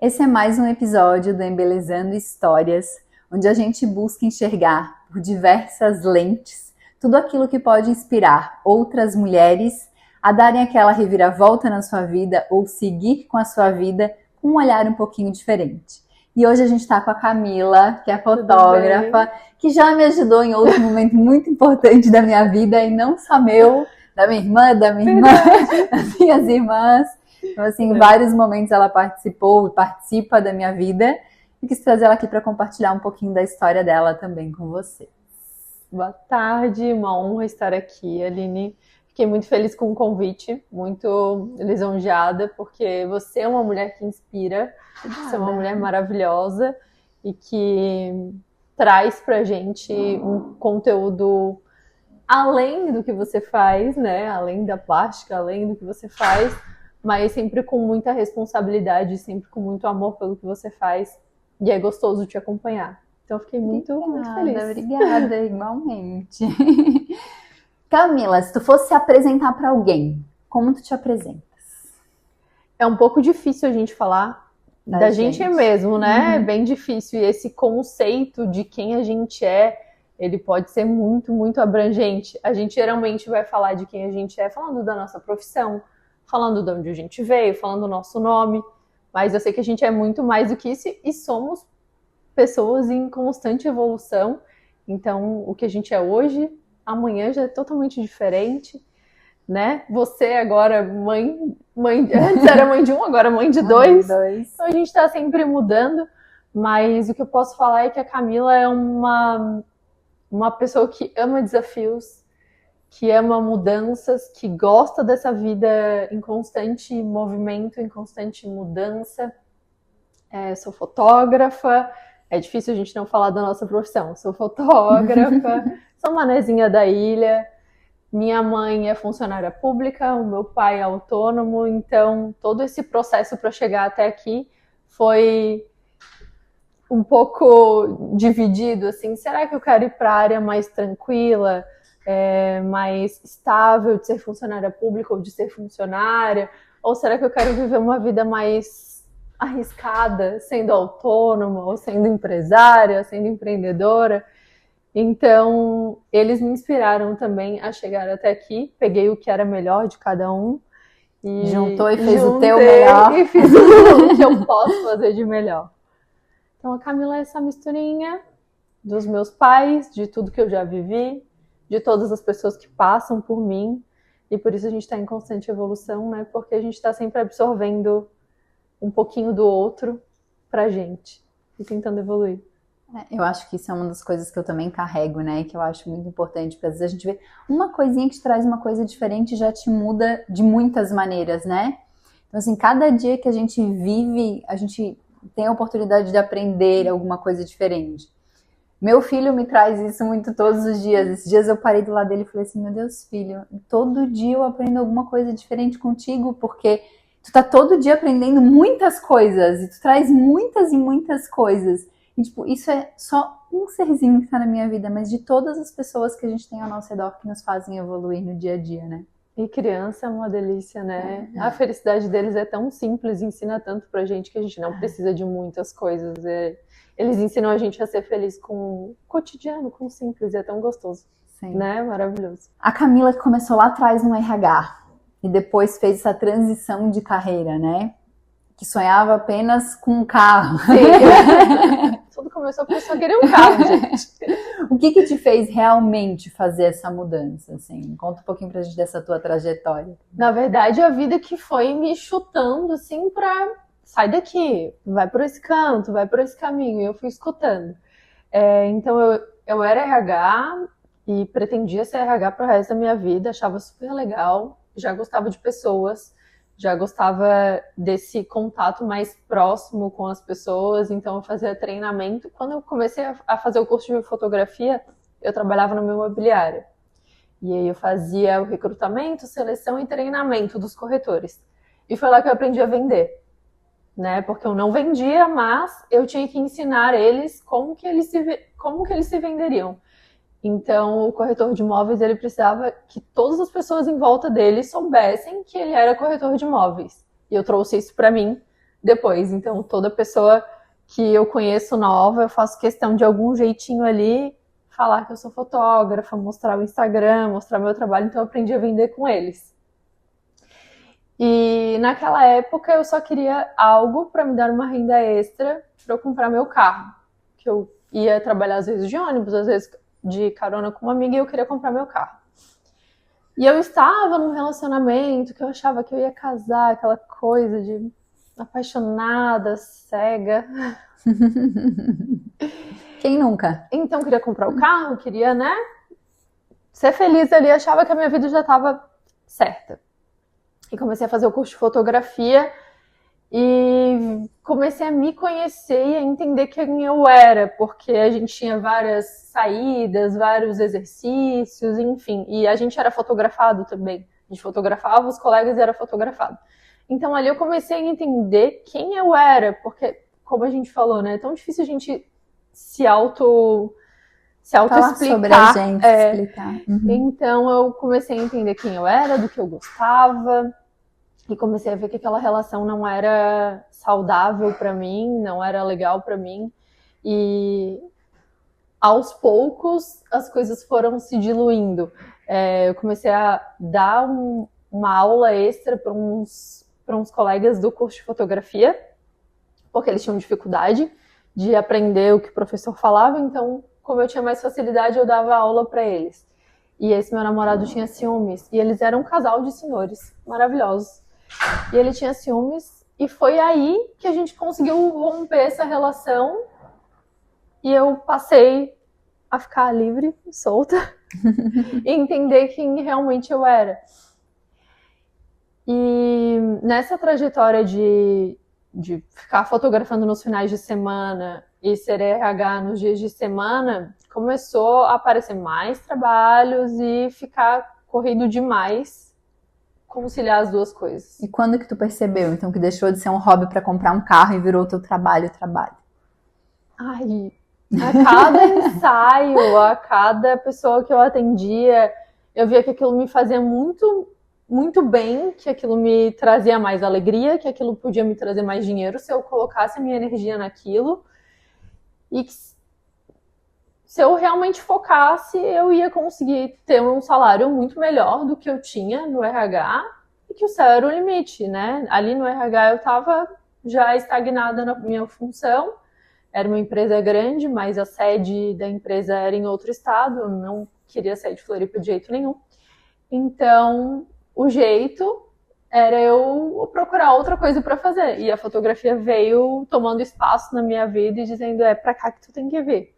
Esse é mais um episódio do Embelezando Histórias, onde a gente busca enxergar por diversas lentes tudo aquilo que pode inspirar outras mulheres a darem aquela reviravolta na sua vida ou seguir com a sua vida com um olhar um pouquinho diferente. E hoje a gente está com a Camila, que é fotógrafa, que já me ajudou em outro momento muito importante da minha vida, e não só meu, da minha irmã, das minhas irmãs. Então, assim, em vários momentos ela participou e participa da minha vida. E quis trazer ela aqui para compartilhar um pouquinho da história dela também com você. Boa tarde, uma honra estar aqui, Aline. Fiquei muito feliz com o convite, muito lisonjeada, porque você é uma mulher que inspira, você é uma mulher maravilhosa e que traz pra gente um conteúdo além do que você faz, né? Além da plástica, além do que você faz, mas sempre com muita responsabilidade, sempre com muito amor pelo que você faz, e é gostoso te acompanhar. Então eu fiquei muito feliz. Obrigada, igualmente. Camila, se tu fosse se apresentar para alguém, como tu te apresentas? É um pouco difícil a gente falar da gente mesmo, né? É bem difícil, e esse conceito de quem a gente é, ele pode ser muito, muito abrangente. A gente geralmente vai falar de quem a gente é falando da nossa profissão, falando de onde a gente veio, falando o nosso nome, mas eu sei que a gente é muito mais do que isso e somos pessoas em constante evolução. Então, o que a gente é hoje, amanhã já é totalmente diferente, né? Você agora mãe, antes era mãe de um, agora mãe de dois. Então a gente está sempre mudando, mas o que eu posso falar é que a Camila é uma pessoa que ama desafios, que ama mudanças, que gosta dessa vida em constante movimento, em constante mudança. Sou fotógrafa, é difícil a gente não falar da nossa profissão. Sou fotógrafa, sou manezinha da ilha, minha mãe é funcionária pública, o meu pai é autônomo, então todo esse processo para chegar até aqui foi um pouco dividido, assim, será que eu quero ir para a área mais tranquila, mais estável de ser funcionária pública ou de ser funcionária, ou será que eu quero viver uma vida mais arriscada, sendo autônoma, ou sendo empresária, sendo empreendedora? Então, eles me inspiraram também a chegar até aqui, peguei o que era melhor de cada um, e juntou e fez o teu melhor. E fiz o que eu posso fazer de melhor. Então, a Camila é essa misturinha dos meus pais, de tudo que eu já vivi, de todas as pessoas que passam por mim, e por isso a gente está em constante evolução, né? Porque a gente está sempre absorvendo um pouquinho do outro pra gente e tentando evoluir. Eu acho que isso é uma das coisas que eu também carrego, né? Que eu acho muito importante, porque às vezes a gente vê uma coisinha que te traz uma coisa diferente e já te muda de muitas maneiras, né? Então, assim, cada dia que a gente vive, a gente tem a oportunidade de aprender alguma coisa diferente. Meu filho me traz isso muito todos os dias. Esses dias eu parei do lado dele e falei assim, meu Deus, filho, todo dia eu aprendo alguma coisa diferente contigo, porque tu tá todo dia aprendendo muitas coisas, e tu traz muitas e muitas coisas. E, tipo, isso é só um serzinho que tá na minha vida, mas de todas as pessoas que a gente tem ao nosso redor que nos fazem evoluir no dia a dia, né? E criança é uma delícia, né? A felicidade deles é tão simples, ensina tanto pra gente que a gente não precisa de muitas coisas. Eles ensinam a gente a ser feliz com o cotidiano, com o simples, é tão gostoso. Sim. Né? Maravilhoso. A Camila, que começou lá atrás no RH e depois fez essa transição de carreira, né? Que sonhava apenas com um carro. Sim. Tudo começou porque eu só queria um carro, gente. O que te fez realmente fazer essa mudança? Assim? Conta um pouquinho pra gente dessa tua trajetória. Na verdade, a vida que foi me chutando, assim, pra... Sai daqui, vai por esse canto, vai por esse caminho. E eu fui escutando. Então, eu era RH e pretendia ser RH pro resto da minha vida. Achava super legal. Já gostava de pessoas. Já gostava desse contato mais próximo com as pessoas, então eu fazia treinamento. Quando eu comecei a fazer o curso de fotografia, eu trabalhava numa imobiliária. E aí eu fazia o recrutamento, seleção e treinamento dos corretores. E foi lá que eu aprendi a vender, né? Porque eu não vendia, mas eu tinha que ensinar eles como que eles se venderiam. Então, o corretor de imóveis, ele precisava que todas as pessoas em volta dele soubessem que ele era corretor de imóveis. E eu trouxe isso para mim, depois. Então, toda pessoa que eu conheço nova, eu faço questão de algum jeitinho ali falar que eu sou fotógrafa, mostrar o Instagram, mostrar meu trabalho. Então, eu aprendi a vender com eles. E naquela época, eu só queria algo para me dar uma renda extra para eu comprar meu carro. Que eu ia trabalhar às vezes de ônibus, às vezes de carona com uma amiga, e eu queria comprar meu carro. E eu estava num relacionamento que eu achava que eu ia casar, aquela coisa de apaixonada, cega. Quem nunca? Então, eu queria comprar o carro, queria, né, ser feliz ali, achava que a minha vida já estava certa. E comecei a fazer o curso de fotografia e comecei a me conhecer e a entender quem eu era, porque a gente tinha várias saídas, vários exercícios, enfim, e a gente era fotografado também. A gente fotografava os colegas e era fotografado. Então ali eu comecei a entender quem eu era, porque, como a gente falou, né, é tão difícil a gente se auto-explicar. Sobre a gente, explicar. Então eu comecei a entender quem eu era, do que eu gostava. E comecei a ver que aquela relação não era saudável para mim, não era legal para mim. E aos poucos as coisas foram se diluindo. Eu comecei a dar uma aula extra para uns colegas do curso de fotografia, porque eles tinham dificuldade de aprender o que o professor falava. Então, como eu tinha mais facilidade, eu dava aula para eles. E esse meu namorado tinha ciúmes. E eles eram um casal de senhores maravilhosos. E ele tinha ciúmes, e foi aí que a gente conseguiu romper essa relação, e eu passei a ficar livre, solta, e entender quem realmente eu era. E nessa trajetória de ficar fotografando nos finais de semana e ser RH nos dias de semana, começou a aparecer mais trabalhos e ficar corrido demais conciliar as duas coisas. E quando que tu percebeu, então, que deixou de ser um hobby para comprar um carro e virou teu trabalho? Ai, a cada ensaio, a cada pessoa que eu atendia, eu via que aquilo me fazia muito, muito bem, que aquilo me trazia mais alegria, que aquilo podia me trazer mais dinheiro se eu colocasse a minha energia naquilo. E que se eu realmente focasse, eu ia conseguir ter um salário muito melhor do que eu tinha no RH, e que o céu era o limite, né? Ali no RH eu estava já estagnada na minha função, era uma empresa grande, mas a sede da empresa era em outro estado, eu não queria sair de Floripa de jeito nenhum. Então, o jeito era eu procurar outra coisa para fazer, e a fotografia veio tomando espaço na minha vida e dizendo, é pra cá que tu tem que vir.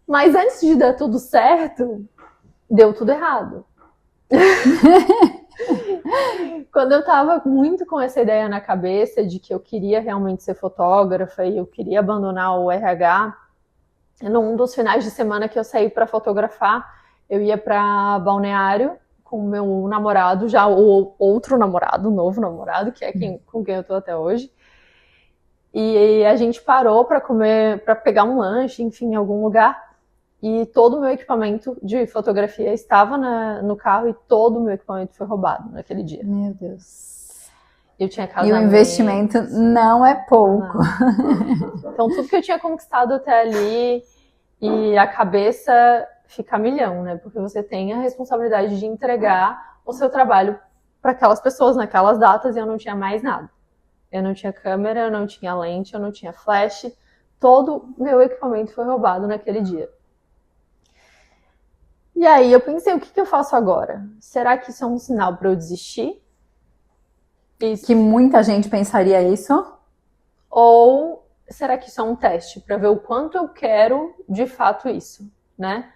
Mas antes de dar tudo certo, deu tudo errado. Quando eu tava muito com essa ideia na cabeça de que eu queria realmente ser fotógrafa e eu queria abandonar o RH, num dos finais de semana que eu saí para fotografar, eu ia para Balneário com o meu namorado, já o outro namorado, o novo namorado, que é com quem eu tô até hoje. E a gente parou para comer, para pegar um lanche, enfim, em algum lugar. E todo o meu equipamento de fotografia estava no carro, e todo o meu equipamento foi roubado naquele dia. Meu Deus. Eu tinha casamento. E o investimento não é pouco. Não. Então, tudo que eu tinha conquistado até ali, e a cabeça fica a milhão, né? Porque você tem a responsabilidade de entregar o seu trabalho para aquelas pessoas naquelas datas, e eu não tinha mais nada. Eu não tinha câmera, eu não tinha lente, eu não tinha flash. Todo o meu equipamento foi roubado naquele dia. E aí eu pensei, o que eu faço agora? Será que isso é um sinal para eu desistir? Isso. Que muita gente pensaria isso? Ou será que isso é um teste para ver o quanto eu quero de fato isso, né?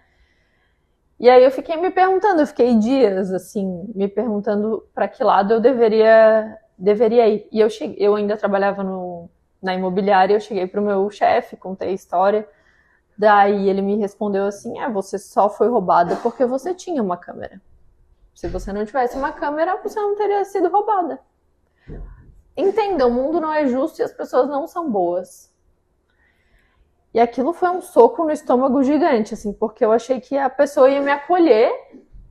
E aí eu fiquei me perguntando, eu fiquei dias assim, me perguntando para que lado eu deveria ir. E eu ainda trabalhava na imobiliária, eu cheguei pro meu chefe, contei a história. Daí ele me respondeu assim, você só foi roubada porque você tinha uma câmera. Se você não tivesse uma câmera, você não teria sido roubada. Entenda, o mundo não é justo e as pessoas não são boas. E aquilo foi um soco no estômago gigante, assim, porque eu achei que a pessoa ia me acolher,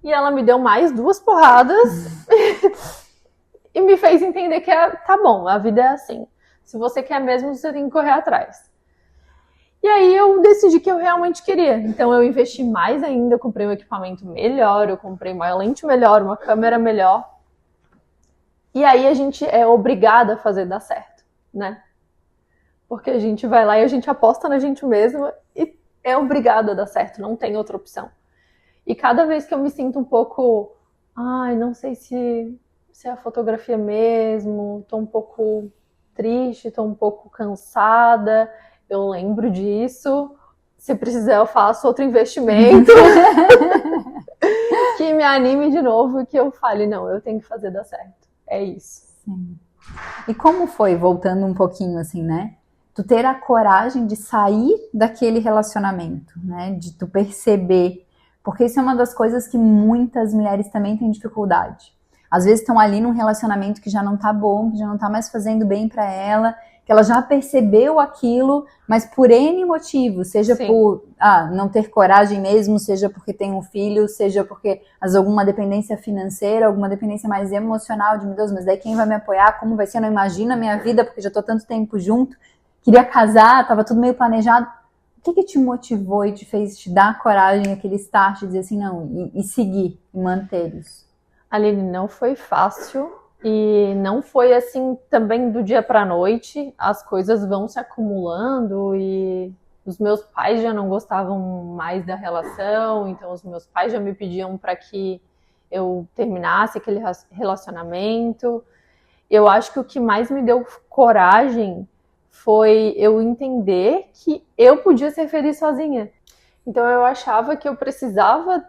e ela me deu mais 2 porradas e me fez entender que tá bom, a vida é assim. Se você quer mesmo, você tem que correr atrás. E aí eu decidi que eu realmente queria. Então eu investi mais ainda, eu comprei um equipamento melhor, eu comprei uma lente melhor, uma câmera melhor. E aí a gente é obrigada a fazer dar certo, né? Porque a gente vai lá e a gente aposta na gente mesma e é obrigada a dar certo, não tem outra opção. E cada vez que eu me sinto um pouco, não sei se é a fotografia mesmo, tô um pouco triste, tô um pouco cansada, eu lembro disso. Se precisar, eu faço outro investimento que me anime de novo e que eu fale, não, eu tenho que fazer dar certo. É isso. Sim. E como foi, voltando um pouquinho assim, né? Tu ter a coragem de sair daquele relacionamento, né? De tu perceber. Porque isso é uma das coisas que muitas mulheres também têm dificuldade. Às vezes estão ali num relacionamento que já não tá bom, que já não tá mais fazendo bem pra ela, que ela já percebeu aquilo, mas por N motivos, seja Sim. por não ter coragem mesmo, seja porque tem um filho, seja porque alguma dependência financeira, alguma dependência mais emocional, de meu Deus, mas daí quem vai me apoiar, como vai ser? Eu não imagino a minha vida, porque já tô tanto tempo junto, queria casar, tava tudo meio planejado. O que te motivou e te fez te dar coragem, aquele start, de dizer assim, não, e seguir, e manter isso? Aline, não foi fácil e não foi assim também do dia para a noite. As coisas vão se acumulando e os meus pais já não gostavam mais da relação, então os meus pais já me pediam para que eu terminasse aquele relacionamento. Eu acho que o que mais me deu coragem foi eu entender que eu podia ser feliz sozinha. Então eu achava que eu precisava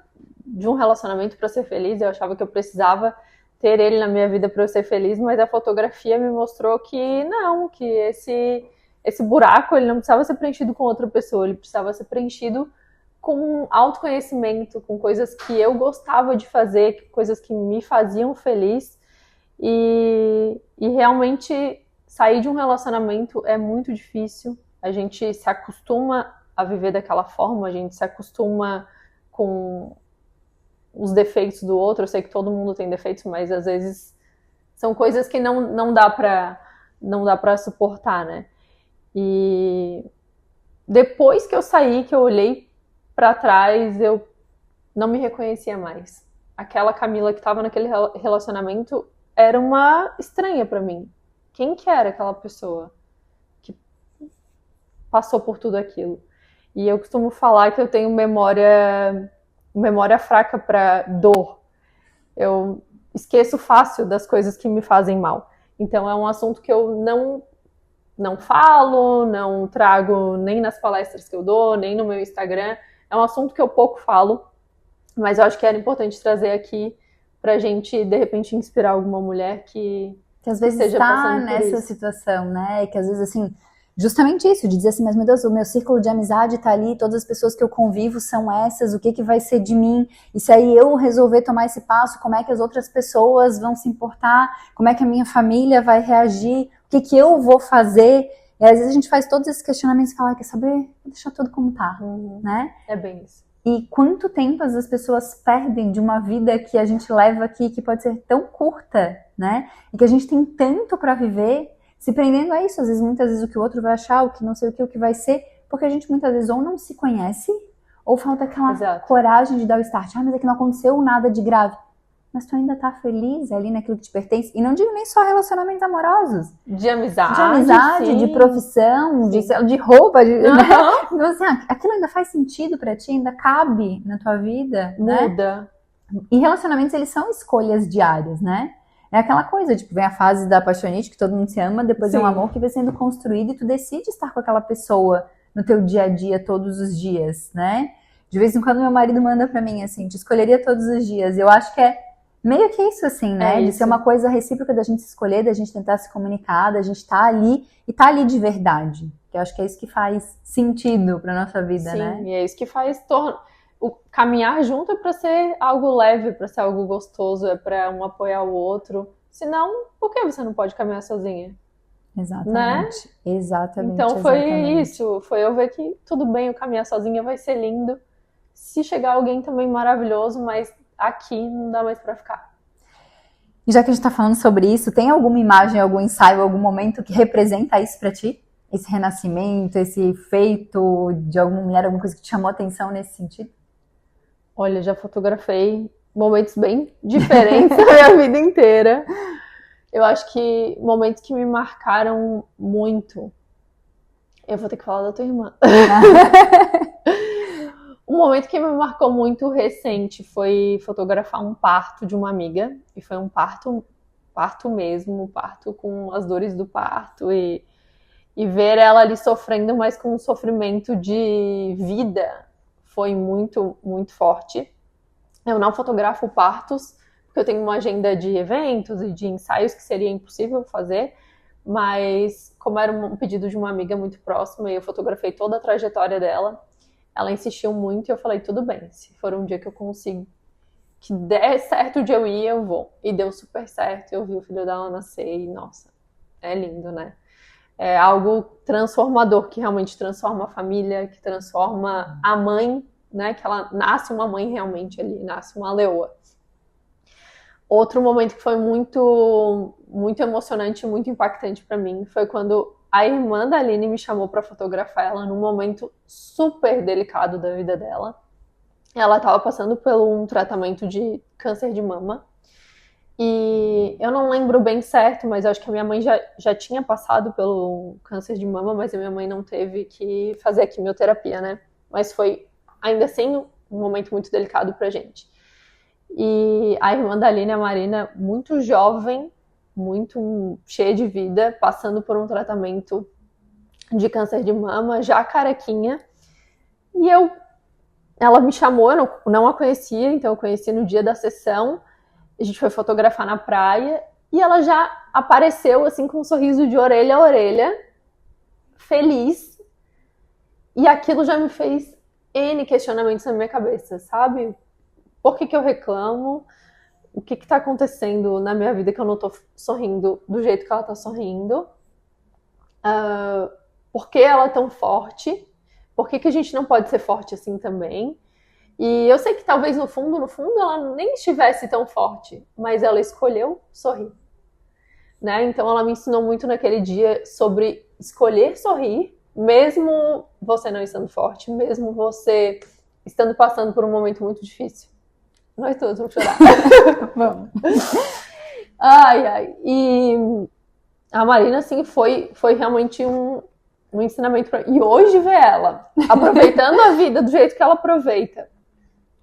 de um relacionamento para ser feliz, eu achava que eu precisava ter ele na minha vida para eu ser feliz, mas a fotografia me mostrou que não, que esse buraco ele não precisava ser preenchido com outra pessoa, ele precisava ser preenchido com autoconhecimento, com coisas que eu gostava de fazer, coisas que me faziam feliz, e realmente sair de um relacionamento é muito difícil, a gente se acostuma a viver daquela forma, a gente se acostuma com os defeitos do outro. Eu sei que todo mundo tem defeitos, mas às vezes são coisas que não dá pra suportar, né? E depois que eu saí, que eu olhei pra trás, eu não me reconhecia mais. Aquela Camila que tava naquele relacionamento era uma estranha pra mim. Quem que era aquela pessoa que passou por tudo aquilo? E eu costumo falar que eu tenho memória fraca para dor. Eu esqueço fácil das coisas que me fazem mal. Então é um assunto que eu não falo, não trago nem nas palestras que eu dou, nem no meu Instagram. É um assunto que eu pouco falo, mas eu acho que era importante trazer aqui pra gente, de repente, inspirar alguma mulher que às vezes está nessa situação, né? Que às vezes, assim, justamente isso, de dizer assim, mas meu Deus, o meu círculo de amizade tá ali, todas as pessoas que eu convivo são essas, o que vai ser de mim? E se aí eu resolver tomar esse passo, como é que as outras pessoas vão se importar? Como é que a minha família vai reagir? O que eu vou fazer? E às vezes a gente faz todos esses questionamentos e fala, quer saber? Vou deixar tudo como tá, né? É bem isso. E quanto tempo as pessoas perdem de uma vida que a gente leva aqui, que pode ser tão curta, né? E que a gente tem tanto para viver, se prendendo a isso. Às vezes, muitas vezes, o que o outro vai achar, o que não sei o que vai ser, porque a gente muitas vezes ou não se conhece, ou falta aquela coragem de dar o start. Mas é que não aconteceu nada de grave. Mas tu ainda tá feliz ali naquilo que te pertence. E não digo nem só relacionamentos amorosos. De amizade. De amizade, sim. De profissão, de roupa. Né? Então, assim, aquilo ainda faz sentido pra ti, ainda cabe na tua vida. Muda. Né? E relacionamentos, eles são escolhas diárias, né? É aquela coisa, tipo, vem a fase da apaixonite, que todo mundo se ama, depois é um amor que vai sendo construído e tu decide estar com aquela pessoa no teu dia a dia, todos os dias, né? De vez em quando meu marido manda pra mim, assim, te escolheria todos os dias. Eu acho que é meio que isso, assim, né? De ser uma coisa recíproca da gente se escolher, da gente tentar se comunicar, da gente estar ali e estar ali de verdade. Que eu acho que é isso que faz sentido pra nossa vida, né? Sim, e é isso que faz o caminhar junto é pra ser algo leve, pra ser algo gostoso, é pra um apoiar o outro. Senão, por que você não pode caminhar sozinha? Exatamente. Né? Exatamente. Então foi isso, foi eu ver que tudo bem, eu caminhar sozinha vai ser lindo. Se chegar alguém também maravilhoso, mas aqui não dá mais pra ficar. E já que a gente tá falando sobre isso, tem alguma imagem, algum ensaio, algum momento que representa isso pra ti? Esse renascimento, esse feito de alguma mulher, alguma coisa que te chamou a atenção nesse sentido? Olha, já fotografei momentos bem diferentes na minha vida inteira. Eu acho que momentos que me marcaram muito. Eu vou ter que falar da tua irmã. Um momento que me marcou muito recente foi fotografar um parto de uma amiga. E foi um parto mesmo, parto com as dores do parto. E ver ela ali sofrendo, mas com um sofrimento de vida, foi muito, muito forte. Eu não fotografo partos, porque eu tenho uma agenda de eventos e de ensaios que seria impossível fazer, mas como era um pedido de uma amiga muito próxima e eu fotografei toda a trajetória dela, ela insistiu muito e eu falei, tudo bem, se for um dia que eu consigo, que der certo o dia eu ir, eu vou. E deu super certo, eu vi o filho dela nascer e, nossa, é lindo, né? É algo transformador, que realmente transforma a família, que transforma a mãe, né? Que ela nasce uma mãe realmente ali, nasce uma leoa. Outro momento que foi muito, muito emocionante, muito impactante para mim, foi quando a irmã da Aline me chamou para fotografar ela num momento super delicado da vida dela. Ela estava passando por um tratamento de câncer de mama. E eu não lembro bem certo, mas eu acho que a minha mãe já tinha passado pelo câncer de mama, mas a minha mãe não teve que fazer a quimioterapia, né? Mas foi, ainda assim, um momento muito delicado pra gente. E a irmã da Aline, a Marina, muito jovem, muito cheia de vida, passando por um tratamento de câncer de mama, já carequinha. E ela me chamou, eu não a conhecia, então eu conheci no dia da sessão. A gente foi fotografar na praia e ela já apareceu assim com um sorriso de orelha a orelha, feliz. E aquilo já me fez N questionamentos na minha cabeça, sabe? Por que eu reclamo? O que tá acontecendo na minha vida que eu não tô sorrindo do jeito que ela tá sorrindo? Por que ela é tão forte? Por que a gente não pode ser forte assim também? E eu sei que talvez no fundo, ela nem estivesse tão forte, mas ela escolheu sorrir, né? Então ela me ensinou muito naquele dia sobre escolher sorrir, mesmo você não estando forte, mesmo você estando passando por um momento muito difícil. Nós todos vamos chorar. Vamos. Ai. E a Marina, assim, foi realmente um ensinamento pra... E hoje ver ela aproveitando a vida do jeito que ela aproveita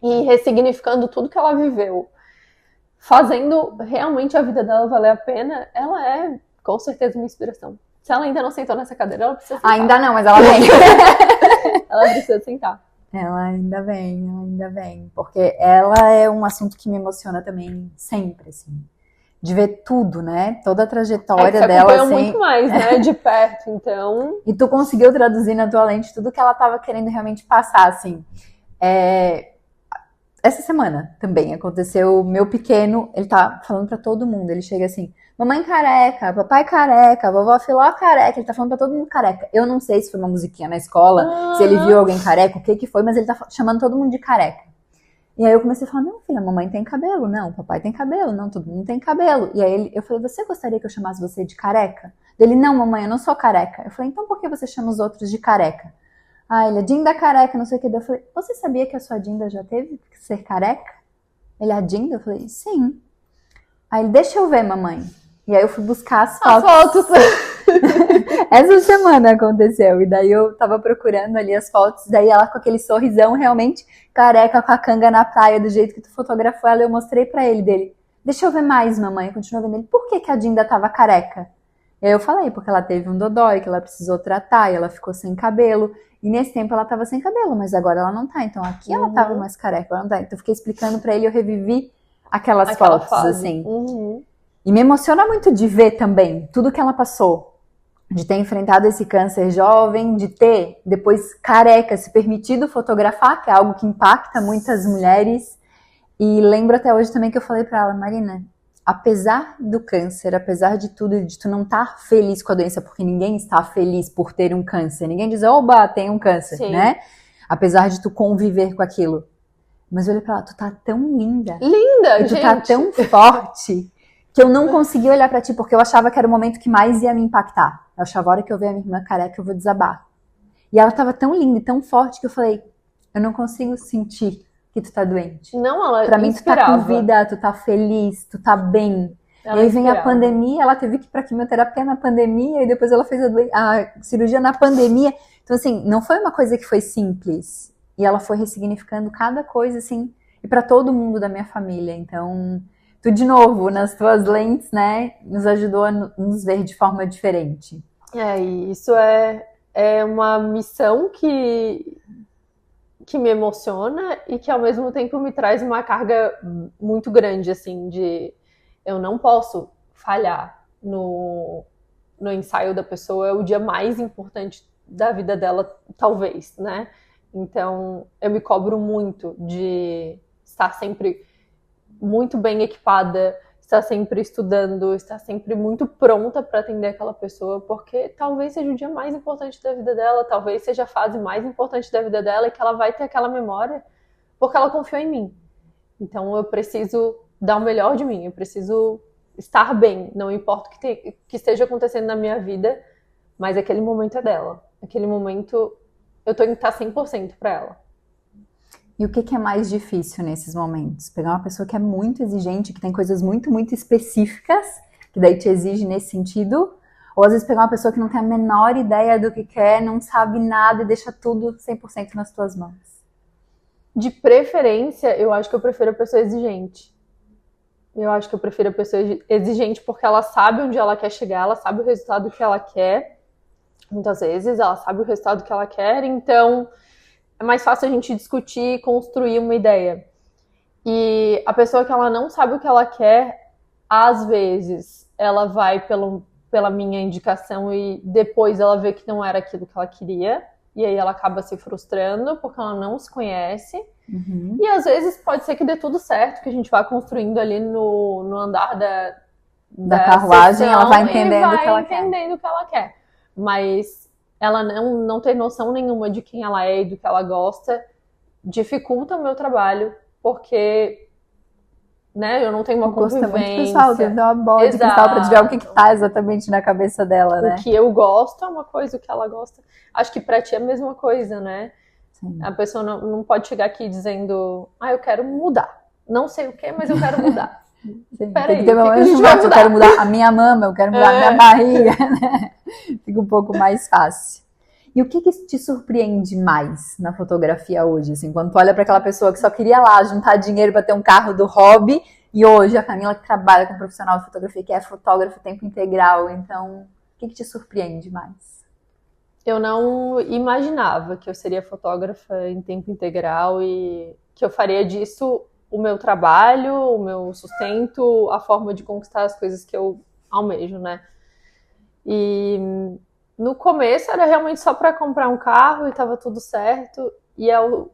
e ressignificando tudo que ela viveu, fazendo realmente a vida dela valer a pena, ela é, com certeza, uma inspiração. Se ela ainda não sentou nessa cadeira, ela precisa sentar. Ainda não, mas ela vem. Ela precisa sentar. Ela ainda vem. Porque ela é um assunto que me emociona também sempre, assim. De ver tudo, né? Toda a trajetória dela. Você acompanhou muito mais, né? De perto, então... E tu conseguiu traduzir na tua lente tudo que ela estava querendo realmente passar, assim. Essa semana também aconteceu, meu pequeno, ele tá falando pra todo mundo, ele chega assim, mamãe careca, papai careca, vovó Filó careca, ele tá falando pra todo mundo careca. Eu não sei se foi uma musiquinha na escola, se ele viu alguém careca, o que foi, mas ele tá chamando todo mundo de careca. E aí eu comecei a falar, não filha, mamãe tem cabelo, não, papai tem cabelo, não, todo mundo tem cabelo. E aí eu falei, você gostaria que eu chamasse você de careca? Ele, não mamãe, eu não sou careca. Eu falei, então por que você chama os outros de careca? Ah, ele é Dinda careca, não sei o que. Eu falei, você sabia que a sua Dinda já teve que ser careca? Ele, a Dinda? Eu falei, sim. Aí ele, deixa eu ver, mamãe. E aí eu fui buscar as fotos. Essa semana aconteceu. E daí eu tava procurando ali as fotos. Daí ela com aquele sorrisão realmente careca, com a canga na praia, do jeito que tu fotografou ela. Eu mostrei pra ele dele. Deixa eu ver mais, mamãe. Eu continuo vendo ele. Por que a Dinda tava careca? E aí eu falei, porque ela teve um dodói, que ela precisou tratar, e ela ficou sem cabelo. E nesse tempo ela tava sem cabelo, mas agora ela não tá. Então aqui ela tava mais careca, ela não tá. Então eu fiquei explicando pra ele, eu revivi aquela fotos, fase. Assim. E me emociona muito de ver também tudo que ela passou. De ter enfrentado esse câncer jovem, de ter, depois careca, se permitido fotografar, que é algo que impacta muitas mulheres. E lembro até hoje também que eu falei pra ela, Marina, apesar do câncer, apesar de tudo, de tu não estar feliz com a doença, porque ninguém está feliz por ter um câncer. Ninguém diz, oba, tem um câncer, sim, né? Apesar de tu conviver com aquilo. Mas eu olhei pra ela, tu tá tão linda. Linda, e tu tá tão forte. que eu não conseguia olhar pra ti, porque eu achava que era o momento que mais ia me impactar. Eu achava, a hora que eu ver a minha irmã careca, eu vou desabar. E ela tava tão linda e tão forte que eu falei, eu não consigo sentir que tu tá doente. Não, ela Pra mim, tu tá inspirava. com vida, tu tá feliz, tu tá bem. Ela e aí vem a inspirava. pandemia, ela teve que ir pra quimioterapia na pandemia, e depois ela fez a cirurgia na pandemia. Então, assim, não foi uma coisa que foi simples. E ela foi ressignificando cada coisa, assim, e pra todo mundo da minha família. Então, tu, de novo, nas tuas lentes, né, nos ajudou a nos ver de forma diferente. E isso é uma missão que me emociona e que ao mesmo tempo me traz uma carga muito grande, assim, de eu não posso falhar no ensaio da pessoa, é o dia mais importante da vida dela, talvez, né? Então, eu me cobro muito de estar sempre muito bem equipada, estar sempre estudando, estar sempre muito pronta para atender aquela pessoa, porque talvez seja o dia mais importante da vida dela, talvez seja a fase mais importante da vida dela e que ela vai ter aquela memória porque ela confiou em mim. Então eu preciso dar o melhor de mim, eu preciso estar bem, não importa o que esteja acontecendo na minha vida, mas aquele momento é dela. Aquele momento eu tô em estar 100% para ela. E o que é mais difícil nesses momentos? Pegar uma pessoa que é muito exigente, que tem coisas muito, muito específicas, que daí te exige nesse sentido, ou às vezes pegar uma pessoa que não tem a menor ideia do que quer, não sabe nada e deixa tudo 100% nas tuas mãos? De preferência, eu acho que eu prefiro a pessoa exigente. Eu acho que eu prefiro a pessoa exigente porque ela sabe onde ela quer chegar, ela sabe o resultado que ela quer. Muitas vezes ela sabe o resultado que ela quer, então é mais fácil a gente discutir e construir uma ideia. E a pessoa que ela não sabe o que ela quer, às vezes ela vai pela minha indicação e depois ela vê que não era aquilo que ela queria. E aí ela acaba se frustrando porque ela não se conhece. Uhum. E às vezes pode ser que dê tudo certo, que a gente vá construindo ali no andar da carruagem, ela vai entendendo o que ela quer. entendendo o que ela quer. Mas ela não tem noção nenhuma de quem ela é e do que ela gosta, dificulta o meu trabalho, porque né, eu não tenho uma convivência. Gosto muito pessoal, tem que dar uma bola de cristal pra te ver o que tá exatamente na cabeça dela, né? O que eu gosto é uma coisa, o que ela gosta. Acho que pra ti é a mesma coisa, né? Sim. A pessoa não pode chegar aqui dizendo, eu quero mudar. Não sei o que, mas eu quero mudar. Peraí, eu quero mudar a minha mama, eu quero mudar a minha barriga, né? Fica um pouco mais fácil. E o que te surpreende mais na fotografia hoje? Assim, quando tu olha para aquela pessoa que só queria lá juntar dinheiro para ter um carro do hobby, e hoje a Camila que trabalha com profissional de fotografia, que é fotógrafo tempo integral. Então, o que te surpreende mais? Eu não imaginava que eu seria fotógrafa em tempo integral e que eu faria disso o meu trabalho, o meu sustento, a forma de conquistar as coisas que eu almejo, né? E no começo era realmente só para comprar um carro e estava tudo certo. E ao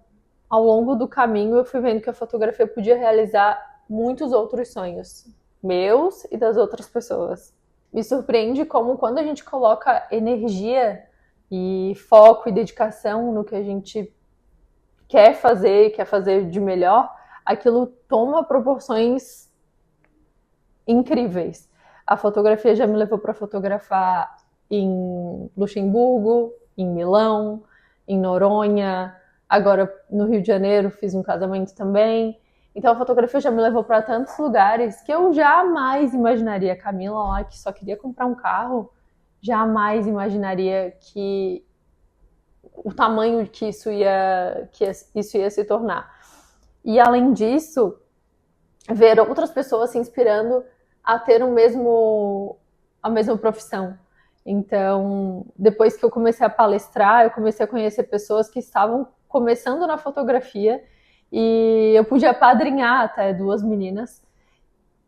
longo do caminho eu fui vendo que a fotografia podia realizar muitos outros sonhos, meus e das outras pessoas. Me surpreende como quando a gente coloca energia e foco e dedicação no que a gente quer fazer de melhor, aquilo toma proporções incríveis. A fotografia já me levou para fotografar em Luxemburgo, em Milão, em Noronha, agora no Rio de Janeiro fiz um casamento também. Então a fotografia já me levou para tantos lugares que eu jamais imaginaria. A Camila lá, que só queria comprar um carro, jamais imaginaria que o tamanho que isso ia se tornar. E além disso, ver outras pessoas se inspirando a ter a mesma profissão. Então, depois que eu comecei a palestrar, eu comecei a conhecer pessoas que estavam começando na fotografia e eu pude apadrinhar até 2 meninas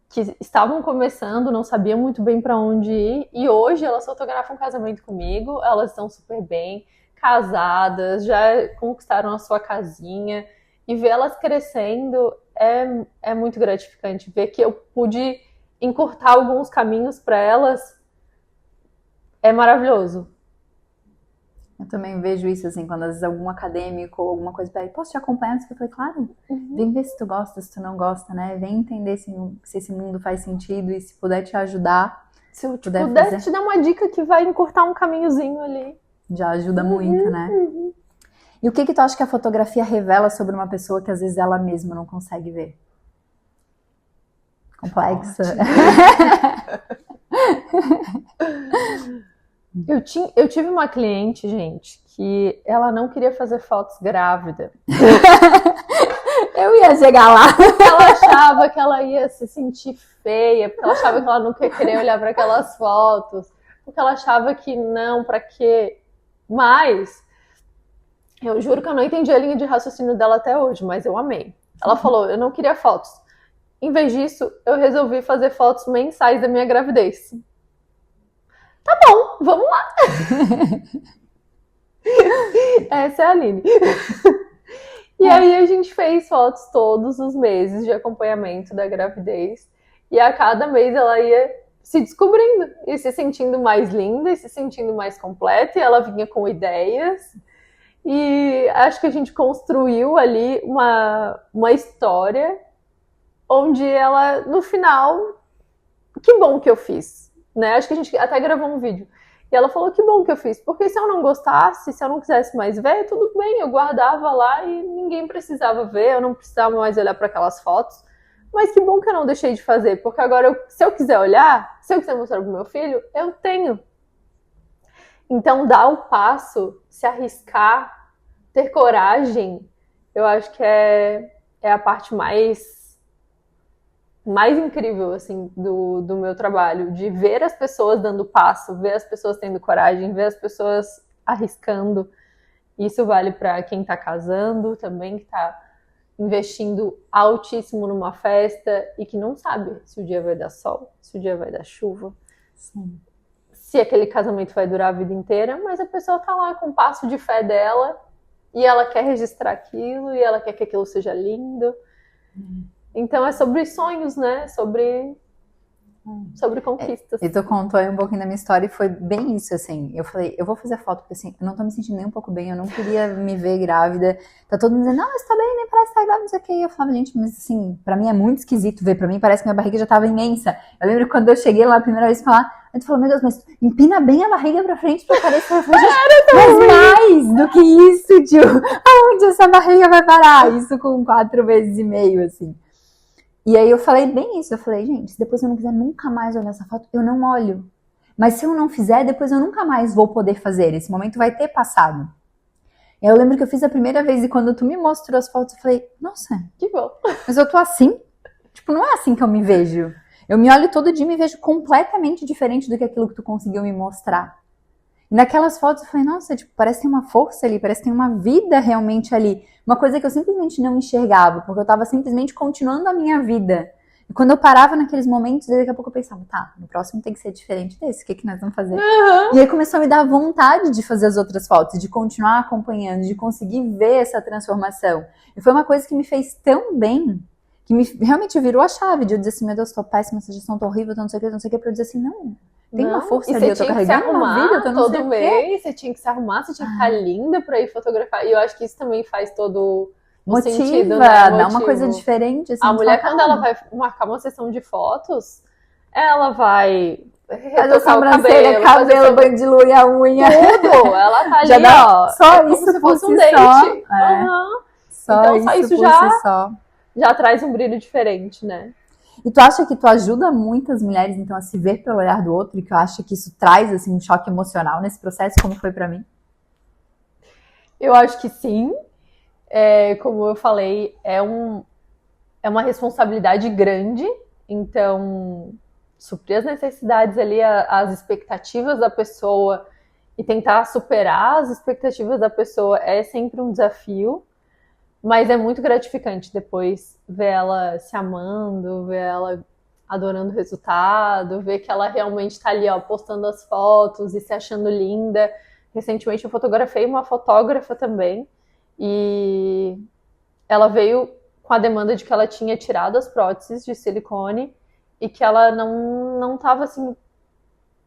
que estavam começando, não sabiam muito bem para onde ir, e hoje elas fotografam um casamento comigo, elas estão super bem, casadas, já conquistaram a sua casinha, e ver elas crescendo é muito gratificante, ver que eu pude encurtar alguns caminhos para elas é maravilhoso. Eu também vejo isso, assim, quando às vezes algum acadêmico ou alguma coisa pede, posso te acompanhar? Eu falei, claro, vem ver se tu gosta, se tu não gosta, né? Vem entender se esse mundo faz sentido e se puder te ajudar. Se eu puder te dar uma dica que vai encurtar um caminhozinho ali. Já ajuda muito, né? E o que tu acha que a fotografia revela sobre uma pessoa que às vezes ela mesma não consegue ver? Complexa. Eu tive uma cliente, gente, que ela não queria fazer fotos grávida. Eu ia chegar lá. Ela achava que ela ia se sentir feia, porque ela achava que ela nunca ia querer olhar para aquelas fotos, porque ela achava que não, para quê? Mas eu juro que eu não entendi a linha de raciocínio dela até hoje, mas eu amei. Ela falou, eu não queria fotos. Em vez disso, eu resolvi fazer fotos mensais da minha gravidez. Tá bom, vamos lá. Essa é a Aline. E aí a gente fez fotos todos os meses de acompanhamento da gravidez. E a cada mês ela ia se descobrindo e se sentindo mais linda e se sentindo mais completa. E ela vinha com ideias. E acho que a gente construiu ali uma história onde ela, no final, que bom que eu fiz, né? Acho que a gente até gravou um vídeo. E ela falou, que bom que eu fiz, porque se eu não gostasse, se eu não quisesse mais ver, tudo bem, eu guardava lá e ninguém precisava ver, eu não precisava mais olhar para aquelas fotos. Mas que bom que eu não deixei de fazer, porque agora, se eu quiser olhar, se eu quiser mostrar pro meu filho, eu tenho. Então, dar o passo, se arriscar, ter coragem, eu acho que é a parte mais incrível, assim, do meu trabalho, de ver as pessoas dando passo, ver as pessoas tendo coragem, ver as pessoas arriscando. Isso vale para quem está casando também, que está investindo altíssimo numa festa e que não sabe se o dia vai dar sol, se o dia vai dar chuva, Sim. se aquele casamento vai durar a vida inteira, mas a pessoa está lá com o passo de fé dela e ela quer registrar aquilo e ela quer que aquilo seja lindo. Então é sobre sonhos, né? Sobre conquistas. E tu contou aí um pouquinho da minha história e foi bem isso, assim. Eu falei, eu vou fazer foto porque assim, eu não tô me sentindo nem um pouco bem, eu não queria me ver grávida. Tá todo mundo dizendo, não, você tá bem, nem parece que tá grávida, não sei o que. E eu falava, gente, mas assim, pra mim é muito esquisito ver, pra mim parece que minha barriga já tava imensa. Eu lembro quando eu cheguei lá a primeira vez falar, aí tu falou, meu Deus, mas empina bem a barriga pra frente pra parecer. Eu falei, mas mais do que isso, tio, aonde essa barriga vai parar? Isso com 4 meses e meio, assim. E aí eu falei bem isso, eu falei, gente, se depois eu não quiser nunca mais olhar essa foto, eu não olho. Mas se eu não fizer, depois eu nunca mais vou poder fazer, esse momento vai ter passado. E aí eu lembro que eu fiz a primeira vez e quando tu me mostrou as fotos, eu falei, nossa, que bom. Mas eu tô assim? Tipo, não é assim que eu me vejo. Eu me olho todo dia e me vejo completamente diferente do que aquilo que tu conseguiu me mostrar. E naquelas fotos eu falei, nossa, tipo, parece que tem uma força ali, parece que tem uma vida realmente ali. Uma coisa que eu simplesmente não enxergava, porque eu tava simplesmente continuando a minha vida. E quando eu parava naqueles momentos, daqui a pouco eu pensava, tá, no próximo tem que ser diferente desse, o que nós vamos fazer? Uhum. E aí começou a me dar vontade de fazer as outras fotos, de continuar acompanhando, de conseguir ver essa transformação. E foi uma coisa que me fez tão bem, que realmente virou a chave de eu dizer assim, meu Deus, tô péssima, essa gestão, tô horrível, tô não sei o que, pra eu dizer assim, não... Tem uma força ali, eu tô carregando uma vida, eu tô não sei o quê. Você tinha que se arrumar, você tinha que estar linda pra ir fotografar. E eu acho que isso também faz todo o sentido, né? Dá uma coisa diferente. Assim, a mulher, quando ela vai marcar uma sessão de fotos, ela vai fazer a sobrancelha, cabelo, banho de lua e a unha. Tudo, ela tá ali, ó. Só isso se fosse um date. Só então, isso só isso já traz um brilho diferente, né? E tu acha que tu ajuda muitas mulheres, então, a se ver pelo olhar do outro? E que eu acho que isso traz, assim, um choque emocional nesse processo, como foi pra mim? Eu acho que sim. Como eu falei, é uma responsabilidade grande. Então, suprir as necessidades ali, as expectativas da pessoa e tentar superar as expectativas da pessoa é sempre um desafio. Mas é muito gratificante depois ver ela se amando, ver ela adorando o resultado, ver que ela realmente tá ali, ó, postando as fotos e se achando linda. Recentemente eu fotografei uma fotógrafa também e ela veio com a demanda de que ela tinha tirado as próteses de silicone e que ela não tava assim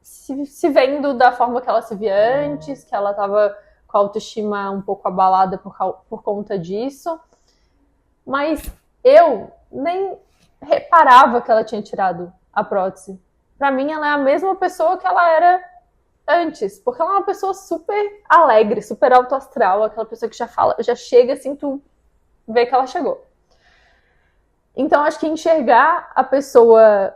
se vendo da forma que ela se via antes, que ela tava com a autoestima um pouco abalada por conta disso. Mas eu nem reparava que ela tinha tirado a prótese. Pra mim, ela é a mesma pessoa que ela era antes, porque ela é uma pessoa super alegre, super autoastral, aquela pessoa que já fala, já chega assim, tu vê que ela chegou. Então, acho que enxergar a pessoa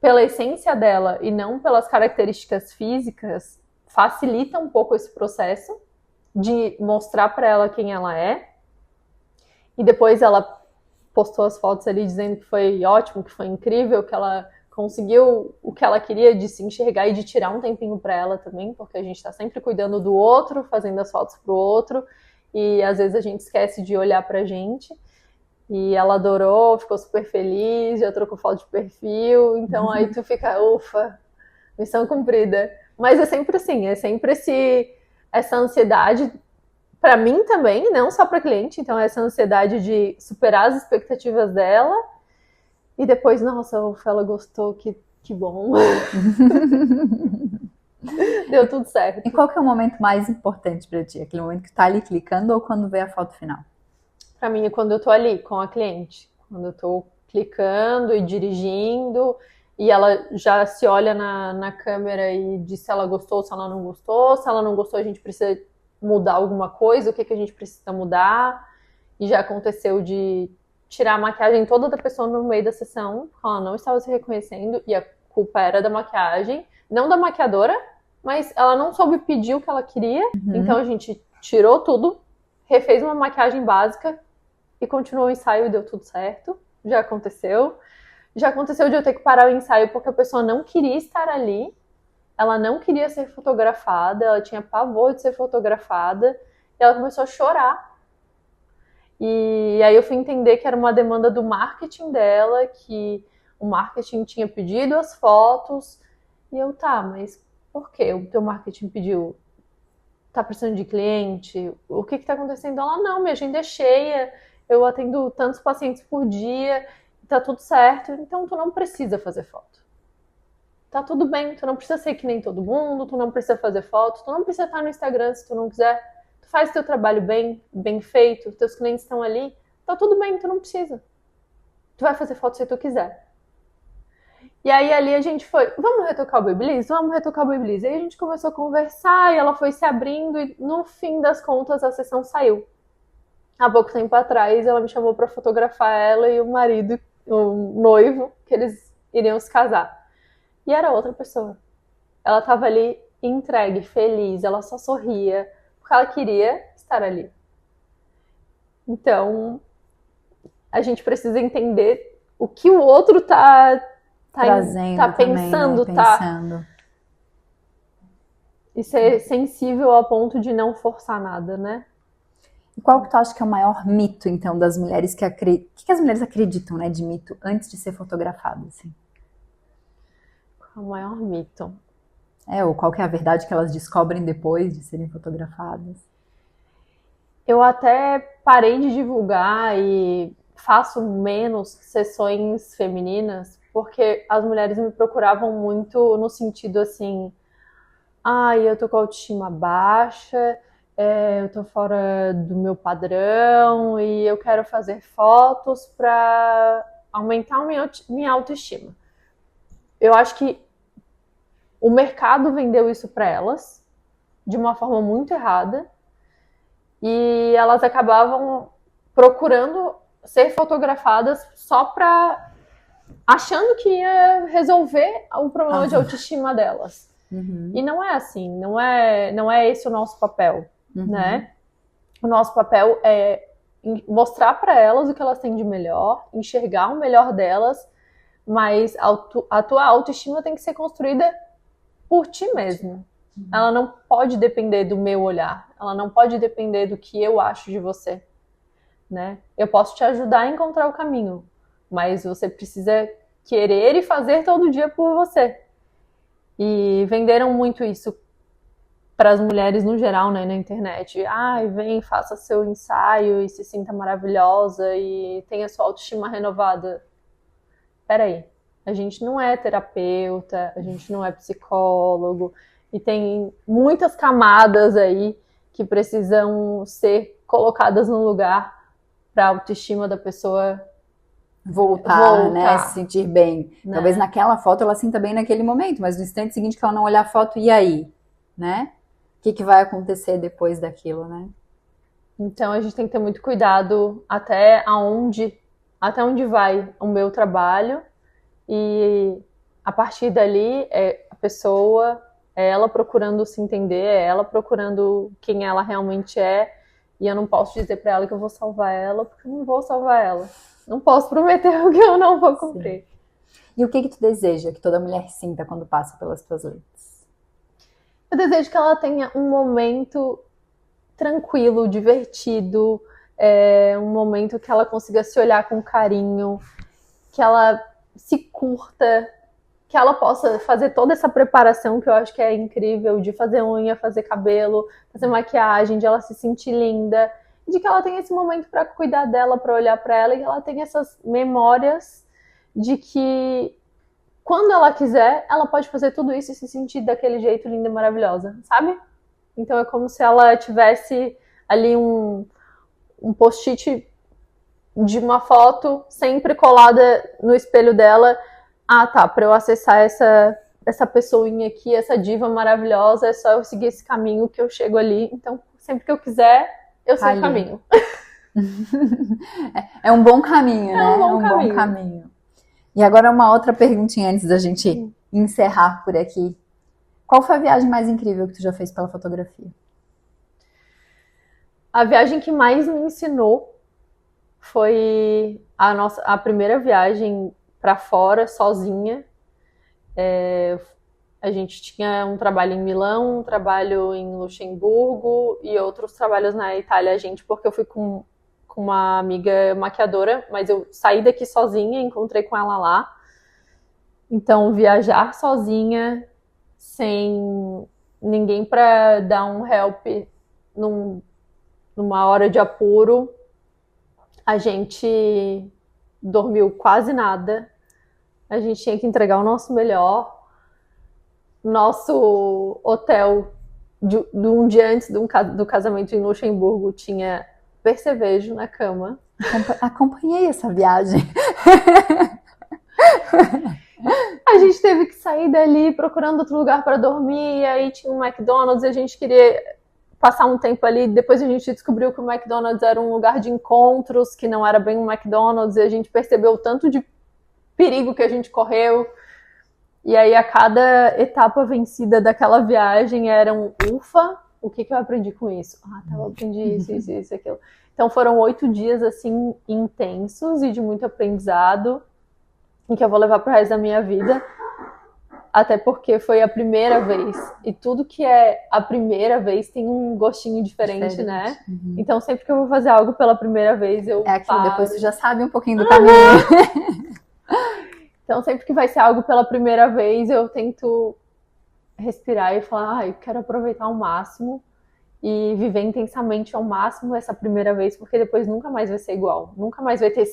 pela essência dela e não pelas características físicas facilita um pouco esse processo de mostrar pra ela quem ela é. E depois ela postou as fotos ali dizendo que foi ótimo, que foi incrível, que ela conseguiu o que ela queria de se enxergar e de tirar um tempinho pra ela também, porque a gente tá sempre cuidando do outro, fazendo as fotos pro outro, e às vezes a gente esquece de olhar pra gente. E ela adorou, ficou super feliz, já trocou foto de perfil, então aí tu fica, ufa, missão cumprida. Mas é sempre assim, é sempre essa ansiedade para mim também, não só para cliente, então essa ansiedade de superar as expectativas dela e depois, nossa, ufa, ela gostou, que bom. Deu tudo certo. E qual que é o momento mais importante para ti? Aquele momento que tá ali clicando ou quando vê a foto final? Para mim é quando eu tô ali com a cliente, quando eu tô clicando e dirigindo e ela já se olha na câmera e diz se ela gostou, se ela não gostou, se ela não gostou a gente precisa mudar alguma coisa, o que a gente precisa mudar. E já aconteceu de tirar a maquiagem toda da pessoa no meio da sessão, porque ela não estava se reconhecendo e a culpa era da maquiagem, não da maquiadora, mas ela não soube pedir o que ela queria, então a gente tirou tudo, refez uma maquiagem básica e continuou o ensaio e deu tudo certo. Já aconteceu. Já aconteceu de eu ter que parar o ensaio porque a pessoa não queria estar ali, ela não queria ser fotografada, ela tinha pavor de ser fotografada, e ela começou a chorar. E aí eu fui entender que era uma demanda do marketing dela, que o marketing tinha pedido as fotos, e eu, tá, mas por que o teu marketing pediu? Tá precisando de cliente? O que tá acontecendo? Ela, não, minha agenda é cheia, eu atendo tantos pacientes por dia, tá tudo certo, então tu não precisa fazer foto. Tá tudo bem, tu não precisa ser que nem todo mundo, tu não precisa fazer foto, tu não precisa estar no Instagram se tu não quiser, tu faz teu trabalho bem feito, teus clientes estão ali, tá tudo bem, tu não precisa. Tu vai fazer foto se tu quiser. E aí ali a gente foi, vamos retocar o Babyliss? Vamos retocar o Babyliss. Aí a gente começou a conversar e ela foi se abrindo e no fim das contas a sessão saiu. Há pouco tempo atrás ela me chamou para fotografar ela e o marido, o noivo, que eles iriam se casar. E era outra pessoa. Ela tava ali entregue, feliz, ela só sorria, porque ela queria estar ali. Então, a gente precisa entender o que o outro tá trazendo, tá pensando, também, né? Pensando. E ser sensível ao ponto de não forçar nada, né? E qual que tu acha que é o maior mito, então, das mulheres que acreditam? O que as mulheres acreditam, né, de mito antes de ser fotografadas, assim? Qual é o maior mito? Ou qual que é a verdade que elas descobrem depois de serem fotografadas? Eu até parei de divulgar e faço menos sessões femininas, porque as mulheres me procuravam muito no sentido assim, eu tô com a autoestima baixa, eu tô fora do meu padrão e eu quero fazer fotos para aumentar minha autoestima. Eu acho que o mercado vendeu isso para elas de uma forma muito errada e elas acabavam procurando ser fotografadas só para achando que ia resolver o problema de autoestima delas. E não é assim, não é esse o nosso papel, né? O nosso papel é mostrar para elas o que elas têm de melhor, enxergar o melhor delas, mas a tua autoestima tem que ser construída por ti mesmo. Ela não pode depender do meu olhar, ela não pode depender do que eu acho de você, né? Eu posso te ajudar a encontrar o caminho, mas você precisa querer e fazer todo dia por você. E venderam muito isso para as mulheres no geral, né, na internet. Vem, faça seu ensaio e se sinta maravilhosa e tenha sua autoestima renovada. Peraí, a gente não é terapeuta, a gente não é psicólogo e tem muitas camadas aí que precisam ser colocadas no lugar para a autoestima da pessoa voltar, né? Se sentir bem. Né? Talvez naquela foto ela sinta bem naquele momento, mas no instante seguinte que ela não olhar a foto, e aí? Né? O que vai acontecer depois daquilo, né? Então a gente tem que ter muito cuidado até onde vai o meu trabalho, e a partir dali é a pessoa, é ela procurando se entender, é ela procurando quem ela realmente é, e eu não posso dizer para ela que eu vou salvar ela, porque eu não vou salvar ela. Não posso prometer o que eu não vou cumprir. Sim. E o que tu deseja que toda mulher sinta quando passa pelas tuas lentes? Eu desejo que ela tenha um momento tranquilo, divertido, um momento que ela consiga se olhar com carinho, que ela se curta, que ela possa fazer toda essa preparação que eu acho que é incrível, de fazer unha, fazer cabelo, fazer maquiagem, de ela se sentir linda, de que ela tenha esse momento para cuidar dela, para olhar para ela, e que ela tenha essas memórias de que quando ela quiser, ela pode fazer tudo isso e se sentir daquele jeito linda e maravilhosa, sabe? Então é como se ela tivesse ali um post-it de uma foto sempre colada no espelho dela. Ah, tá, para eu acessar essa pessoinha aqui, essa diva maravilhosa, é só eu seguir esse caminho que eu chego ali. Então, sempre que eu quiser, eu sei o caminho. É um bom caminho, né? É um bom caminho. E agora uma outra perguntinha antes da gente encerrar por aqui. Qual foi a viagem mais incrível que tu já fez pela fotografia? A viagem que mais me ensinou foi a primeira viagem para fora, sozinha. A gente tinha um trabalho em Milão, um trabalho em Luxemburgo e outros trabalhos na Itália, porque eu fui com uma amiga maquiadora, mas eu saí daqui sozinha, encontrei com ela lá. Então, viajar sozinha, sem ninguém para dar um help numa hora de apuro, a gente dormiu quase nada, a gente tinha que entregar o nosso melhor. Nosso hotel de um dia antes do casamento em Luxemburgo tinha percevejo na cama. Acompanhei essa viagem. A gente teve que sair dali procurando outro lugar para dormir, e aí tinha um McDonald's, e a gente queria passar um tempo ali. Depois a gente descobriu que o McDonald's era um lugar de encontros, que não era bem um McDonald's, e a gente percebeu o tanto de perigo que a gente correu. E aí a cada etapa vencida daquela viagem era ufa, o que eu aprendi com isso? Eu aprendi isso, aquilo. Então foram 8 dias assim intensos e de muito aprendizado, e que eu vou levar pro resto da minha vida, até porque foi a primeira vez, e tudo que é a primeira vez tem um gostinho diferente. Né? Uhum. Então sempre que eu vou fazer algo pela primeira vez, eu aquilo, depois você já sabe um pouquinho do caminho. Então sempre que vai ser algo pela primeira vez, eu tento respirar e falar, eu quero aproveitar ao máximo e viver intensamente ao máximo essa primeira vez, porque depois nunca mais vai ser igual, nunca mais vai ter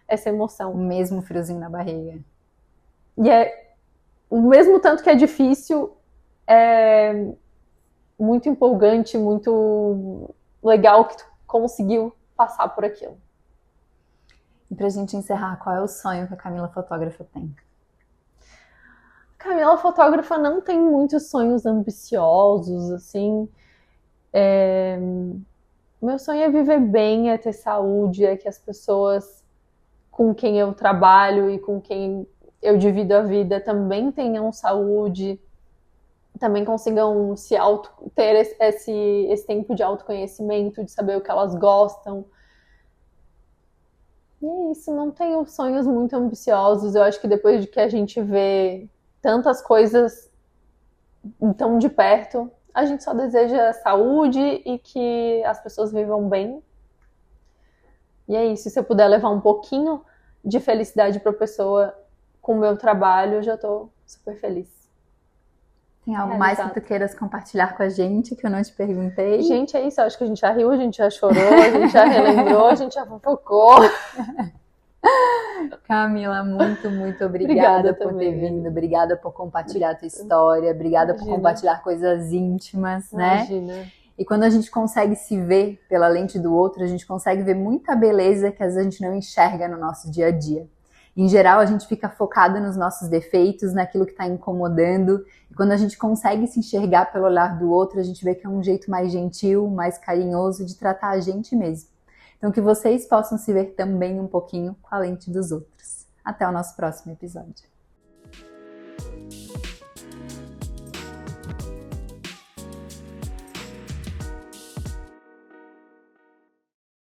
essa emoção. O mesmo friozinho na barriga. E é o mesmo tanto que é difícil, é muito empolgante, muito legal que tu conseguiu passar por aquilo. E pra gente encerrar, qual é o sonho que a Camila fotógrafa tem? A Camila fotógrafa não tem muitos sonhos ambiciosos, assim. Meu sonho é viver bem, é ter saúde, é que as pessoas com quem eu trabalho e com quem eu divido a vida também tenham saúde, também consigam ter esse tempo de autoconhecimento, de saber o que elas gostam. E é isso, não tenho sonhos muito ambiciosos. Eu acho que depois de que a gente vê tantas coisas tão de perto, a gente só deseja saúde e que as pessoas vivam bem. E é isso, se eu puder levar um pouquinho de felicidade para a pessoa com o meu trabalho, eu já estou super feliz. Tem algo mais que tu queiras compartilhar com a gente, que eu não te perguntei? Gente, é isso. Eu acho que a gente já riu, a gente já chorou, a gente já relembrou, a gente já fofocou. Camila, muito, muito obrigada por ter vindo. Obrigada por compartilhar a tua história. Obrigada por compartilhar coisas íntimas, né? Imagina. E quando a gente consegue se ver pela lente do outro, a gente consegue ver muita beleza que às vezes a gente não enxerga no nosso dia a dia. Em geral, a gente fica focado nos nossos defeitos, naquilo que está incomodando. E quando a gente consegue se enxergar pelo olhar do outro, a gente vê que é um jeito mais gentil, mais carinhoso de tratar a gente mesmo. Então, que vocês possam se ver também um pouquinho com a lente dos outros. Até o nosso próximo episódio.